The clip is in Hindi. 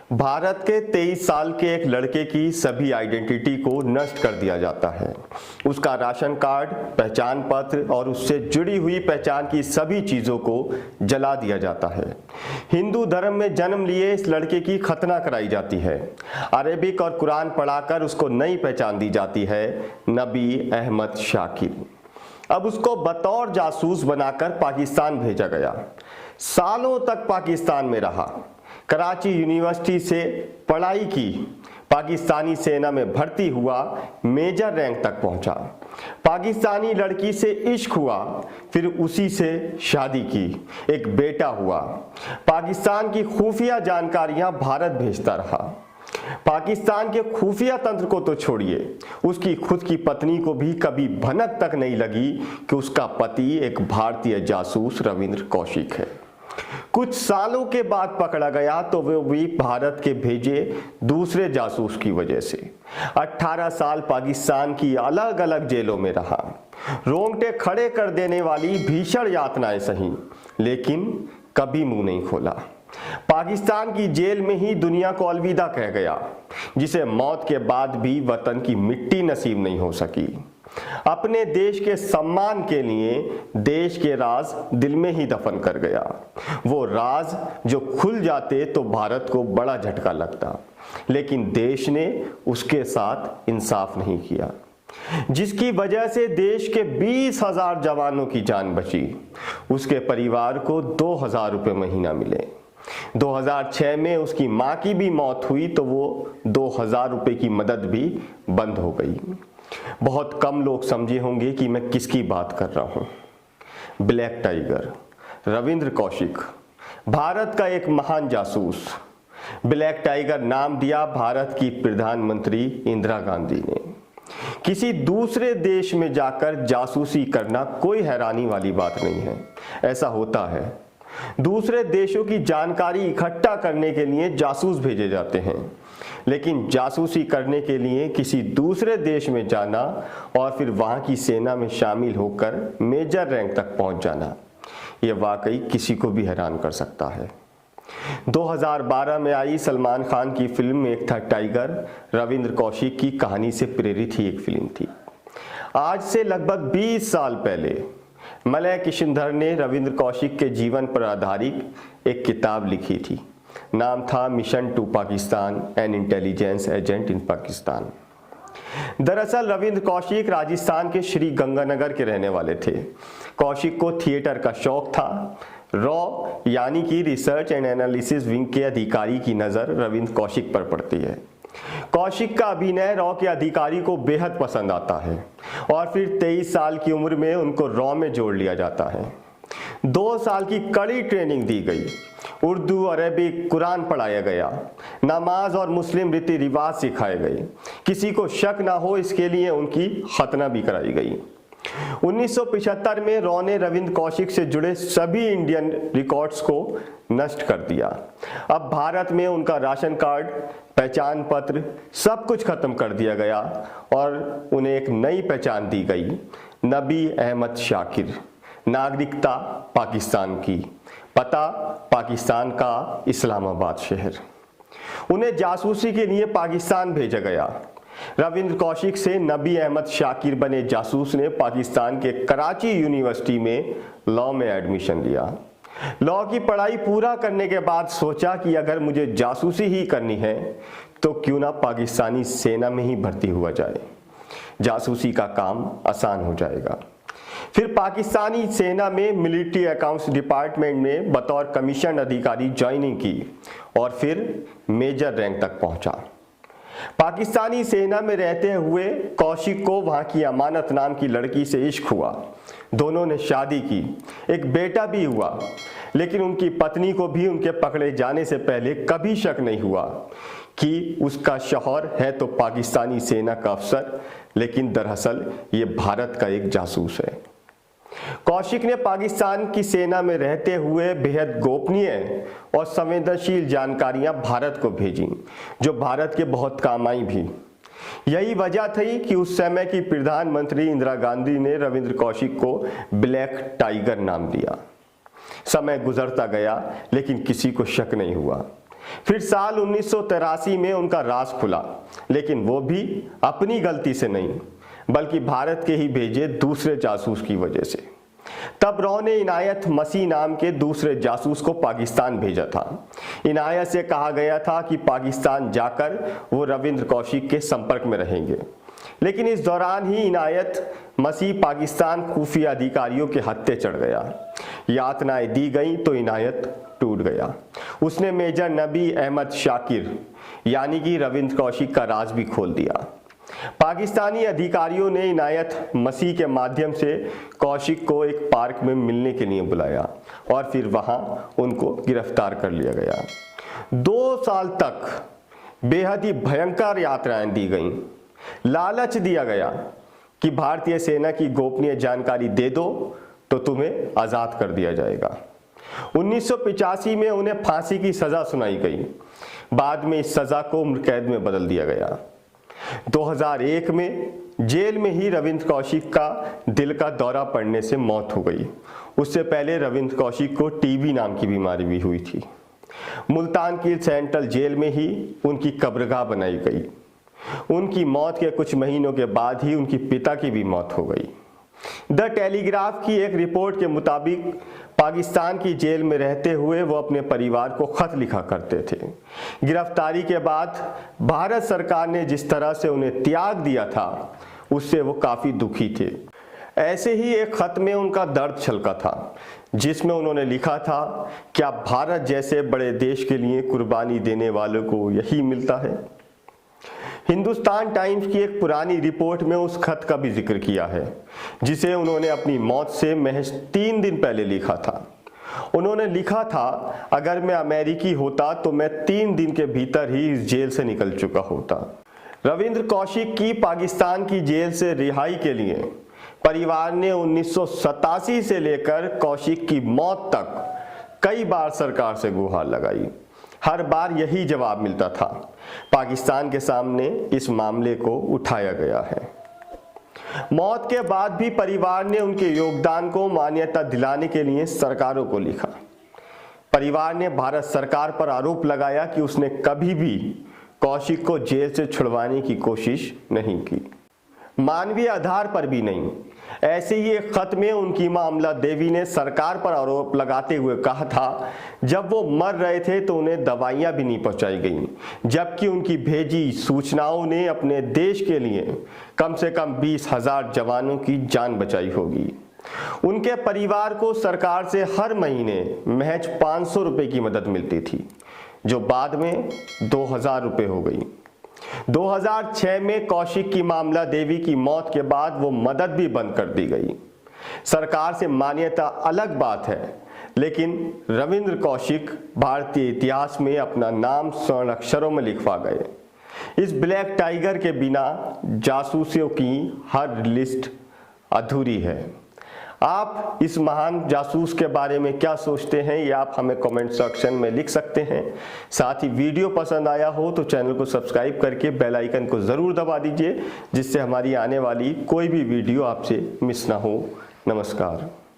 भारत के 23 साल के एक लड़के की सभी आइडेंटिटी को नष्ट कर दिया जाता है। उसका राशन कार्ड, पहचान पत्र और उससे जुड़ी हुई पहचान की सभी चीज़ों को जला दिया जाता है। हिंदू धर्म में जन्म लिए इस लड़के की खतना कराई जाती है। अरेबिक और कुरान पढ़ाकर उसको नई पहचान दी जाती है, नबी अहमद शाकिर। अब उसको बतौर जासूस बनाकर पाकिस्तान भेजा गया। सालों तक पाकिस्तान में रहा, कराची यूनिवर्सिटी से पढ़ाई की, पाकिस्तानी सेना में भर्ती हुआ, मेजर रैंक तक पहुंचा। पाकिस्तानी लड़की से इश्क हुआ, फिर उसी से शादी की, एक बेटा हुआ। पाकिस्तान की खुफिया जानकारियां भारत भेजता रहा। पाकिस्तान के खुफिया तंत्र को तो छोड़िए, उसकी खुद की पत्नी को भी कभी भनक तक नहीं लगी कि उसका पति एक भारतीय जासूस रविंद्र कौशिक है। कुछ सालों के बाद पकड़ा गया तो वो भी भारत के भेजे दूसरे जासूस की वजह से। 18 साल पाकिस्तान की अलग अलग जेलों में रहा, रोंगटे खड़े कर देने वाली भीषण यातनाएं सही, लेकिन कभी मुंह नहीं खोला। पाकिस्तान की जेल में ही दुनिया को अलविदा कह गया, जिसे मौत के बाद भी वतन की मिट्टी नसीब नहीं हो सकी। अपने देश के सम्मान के लिए देश के राज दिल में ही दफन कर गया। वो राज जो खुल जाते तो भारत को बड़ा झटका लगता, लेकिन देश ने उसके साथ इंसाफ नहीं किया, जिसकी वजह से देश के 20,000 जवानों की जान बची। उसके परिवार को 2,000 रुपये महीना मिले। 2006 में उसकी मां की भी मौत हुई तो वो 2,000 रुपये की मदद भी बंद हो गई। बहुत कम लोग समझे होंगे कि मैं किसकी बात कर रहा हूं। ब्लैक टाइगर रविंद्र कौशिक, भारत का एक महान जासूस। ब्लैक टाइगर नाम दिया भारत की प्रधानमंत्री इंदिरा गांधी ने। किसी दूसरे देश में जाकर जासूसी करना कोई हैरानी वाली बात नहीं है, ऐसा होता है। दूसरे देशों की जानकारी इकट्ठा करने के लिए जासूस भेजे जाते हैं, लेकिन जासूसी करने के लिए किसी दूसरे देश में जाना और फिर वहां की सेना में शामिल होकर मेजर रैंक तक पहुंच जाना, यह वाकई किसी को भी हैरान कर सकता है। 2012 में आई सलमान खान की फिल्म एक था टाइगर, रविंद्र कौशिक की कहानी से प्रेरित ही एक फिल्म थी। आज से लगभग 20 साल पहले मलय किशनधर ने रविंद्र कौशिक के जीवन पर आधारित एक किताब लिखी थी। नाम था mission to Pakistan, an intelligence agent in Pakistan. दरअसल रविंद्र कौशिक राजस्थान के श्री गंगानगर के रहने वाले थे। कौशिक को थिएटर का शौक था। रॉ यानी कि रिसर्च एंड एनालिसिस विंग के अधिकारी की नज़र रविंद्र कौशिक पर पड़ती है। कौशिक का अभिनय रॉ के अधिकारी को बेहद पसंद आता है और फिर 23 साल की उम्र में उनको रॉ में जोड़ लिया जाता है। 2 साल की कड़ी ट्रेनिंग दी गई, उर्दू, अरेबिक, कुरान पढ़ाया गया, नमाज और मुस्लिम रीति रिवाज सिखाए गए। किसी को शक ना हो इसके लिए उनकी खतना भी कराई गई। 1975 में रॉ ने रविंद्र कौशिक से जुड़े सभी इंडियन रिकॉर्ड्स को नष्ट कर दिया। अब भारत में उनका राशन कार्ड, पहचान पत्र सब कुछ खत्म कर दिया गया और उन्हें एक नई पहचान दी गई, नबी अहमद शाकिर। नागरिकता पाकिस्तान की, पता पाकिस्तान का इस्लामाबाद शहर। उन्हें जासूसी के लिए पाकिस्तान भेजा गया। रविंद्र कौशिक से नबी अहमद शाकिर बने जासूस ने पाकिस्तान के कराची यूनिवर्सिटी में लॉ में एडमिशन लिया। लॉ की पढ़ाई पूरा करने के बाद सोचा कि अगर मुझे जासूसी ही करनी है तो क्यों ना पाकिस्तानी सेना में ही भर्ती हुआ जाए, जासूसी का काम आसान हो जाएगा। फिर पाकिस्तानी सेना में मिलिट्री अकाउंट्स डिपार्टमेंट में बतौर कमीशन अधिकारी ज्वाइनिंग की और फिर मेजर रैंक तक पहुंचा। पाकिस्तानी सेना में रहते हुए कौशिक को वहां की अमानत नाम की लड़की से इश्क हुआ। दोनों ने शादी की, एक बेटा भी हुआ, लेकिन उनकी पत्नी को भी उनके पकड़े जाने से पहले कभी शक नहीं हुआ कि उसका शौहर है तो पाकिस्तानी सेना का अफसर, लेकिन दरअसल ये भारत का एक जासूस है। कौशिक ने पाकिस्तान की सेना में रहते हुए बेहद गोपनीय और संवेदनशील जानकारियां भारत को भेजी, जो भारत के बहुत काम आई भी। यही वजह थी कि उस समय की प्रधानमंत्री इंदिरा गांधी ने रविंद्र कौशिक को ब्लैक टाइगर नाम दिया। समय गुजरता गया लेकिन किसी को शक नहीं हुआ। फिर साल 1983 में उनका राज खुला, लेकिन वो भी अपनी गलती से नहीं बल्कि भारत के ही भेजे दूसरे जासूस की वजह से। तब रॉ ने इनायत मसीह नाम के दूसरे जासूस को पाकिस्तान भेजा था। इनायत से कहा गया था कि पाकिस्तान जाकर वो रविंद्र कौशिक के संपर्क में रहेंगे, लेकिन इस दौरान ही इनायत मसीह पाकिस्तान खुफिया अधिकारियों के हत्थे चढ़ गया। यातनाएं दी गई तो इनायत टूट गया। उसने मेजर नबी अहमद शाकिर यानी कि रविंद्र कौशिक का राज भी खोल दिया। पाकिस्तानी अधिकारियों ने इनायत मसीह के माध्यम से कौशिक को एक पार्क में मिलने के लिए बुलाया और फिर वहां उनको गिरफ्तार कर लिया गया। 2 साल तक बेहद ही भयंकर यात्राएं दी गईं। लालच दिया गया कि भारतीय सेना की गोपनीय जानकारी दे दो तो तुम्हें आज़ाद कर दिया जाएगा। 1985 में उन्हें फांसी की सज़ा सुनाई गई। बाद में इस सज़ा को उम्र कैद में बदल दिया गया। 2001 में जेल में ही रविंद्र कौशिक का दिल का दौरा पड़ने से मौत हो गई। उससे पहले रविंद्र कौशिक को टीबी नाम की बीमारी भी हुई थी। मुल्तान की सेंट्रल जेल में ही उनकी कब्रगाह बनाई गई। उनकी मौत के कुछ महीनों के बाद ही उनकी पिता की भी मौत हो गई। द टेलीग्राफ की एक रिपोर्ट के मुताबिक पाकिस्तान की जेल में रहते हुए वो अपने परिवार को खत लिखा करते थे। गिरफ्तारी के बाद भारत सरकार ने जिस तरह से उन्हें त्याग दिया था उससे वो काफ़ी दुखी थे। ऐसे ही एक खत में उनका दर्द छलका था, जिसमें उन्होंने लिखा था, क्या भारत जैसे बड़े देश के लिए कुर्बानी देने वालों को यही मिलता है। हिंदुस्तान टाइम्स की एक पुरानी रिपोर्ट में उस खत का भी जिक्र किया है, जिसे उन्होंने अपनी मौत से महज 3 दिन पहले लिखा था। उन्होंने लिखा था, अगर मैं अमेरिकी होता तो मैं 3 दिन के भीतर ही इस जेल से निकल चुका होता। रविंद्र कौशिक की पाकिस्तान की जेल से रिहाई के लिए परिवार ने 1987 से लेकर कौशिक की मौत तक कई बार सरकार से गुहार लगाई। हर बार यही जवाब मिलता था, पाकिस्तान के सामने इस मामले को उठाया गया है। मौत के बाद भी परिवार ने उनके योगदान को मान्यता दिलाने के लिए सरकारों को लिखा। परिवार ने भारत सरकार पर आरोप लगाया कि उसने कभी भी कौशिक को जेल से छुड़वाने की कोशिश नहीं की, मानवीय आधार पर भी नहीं। ऐसे ही एक खत में उनकी मां अमला देवी ने सरकार पर आरोप लगाते हुए कहा था, जब वो मर रहे थे तो उन्हें दवाइयां भी नहीं पहुंचाई गईं, जबकि उनकी भेजी सूचनाओं ने अपने देश के लिए कम से कम 20,000 जवानों की जान बचाई होगी। उनके परिवार को सरकार से हर महीने महज 500 रुपए की मदद मिलती थी, जो बाद में 2,000 रुपए हो गई। 2006 में कौशिक की मामला देवी की मौत के बाद वो मदद भी बंद कर दी गई। सरकार से मान्यता अलग बात है, लेकिन रविंद्र कौशिक भारतीय इतिहास में अपना नाम स्वर्ण अक्षरों में लिखवा गए। इस ब्लैक टाइगर के बिना जासूसियों की हर लिस्ट अधूरी है। आप इस महान जासूस के बारे में क्या सोचते हैं, ये आप हमें कमेंट सेक्शन में लिख सकते हैं। साथ ही वीडियो पसंद आया हो तो चैनल को सब्सक्राइब करके बेल आइकन को ज़रूर दबा दीजिए, जिससे हमारी आने वाली कोई भी वीडियो आपसे मिस ना हो। नमस्कार।